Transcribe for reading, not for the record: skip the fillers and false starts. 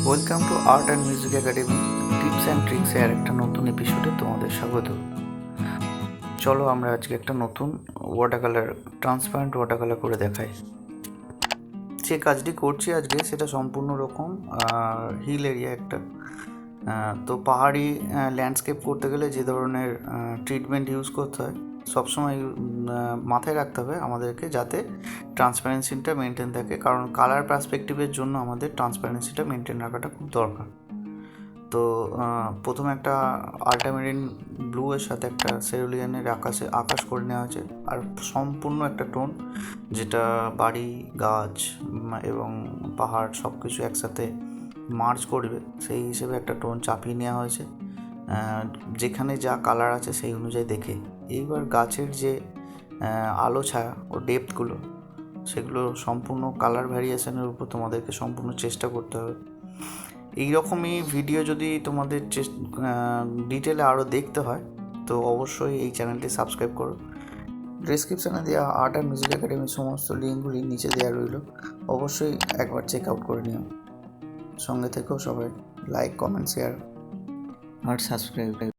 Welcome to art and music academy tips and tricks এর একটা নতুন এপিসোডে তোমাদের স্বাগত। চলো আমরা আজকে একটা নতুন water colour transparent water colour করে দেখাই। যে কাজটি করছি আজকে সেটা সম্পূর্ণ রকম হিল এরিয়া একটা। তো পাহাড়ি ল্যান্ডস্কেপ করতে গেলে যে ধরনের ট্রিটমেন্ট ইউজ করতে হয় সবসময় মাথায় রাখতে হবে আমাদেরকে, যাতে ট্রান্সপারেন্সিটা মেনটেন থাকে, কারণ কালার পার্সপেক্টিভের জন্য আমাদের ট্রান্সপারেন্সিটা মেনটেন রাখাটা খুব দরকার। তো প্রথমে একটা আল্ট্রামেরিন ব্লু এর সাথে একটা সেরুলিয়ানের আকাশ করে নেওয়া হয়েছে, আর সম্পূর্ণ একটা টোন যেটা বাড়ি, গাছ এবং পাহাড় সব কিছু একসাথে মার্জ করবে, সেই হিসেবে একটা টোন চাপিয়ে নেওয়া হয়েছে, যেখানে যা কালার আছে সেই অনুযায়ী দেখে। এইবার গাছের যে আলো ছায়া ও ডেপথগুলো, সেগুলো সম্পূর্ণ কালার ভ্যারিয়েশনের উপর তোমাদেরকে সম্পূর্ণ চেষ্টা করতে হবে। এইরকমই ভিডিও যদি তোমাদের ডিটেলে আরও দেখতে হয় তো অবশ্যই এই চ্যানেলটি সাবস্ক্রাইব করো। ডেসক্রিপশানে দেওয়া আর্ট অ্যান্ড মিউজিক একাডেমির সমস্ত লিঙ্কগুলি নিচে দেওয়া রইল, অবশ্যই একবার চেক আউট করে নিও। সঙ্গে থেকেও সবাই লাইক, কমেন্ট, শেয়ার আর সাবস্ক্রাইব।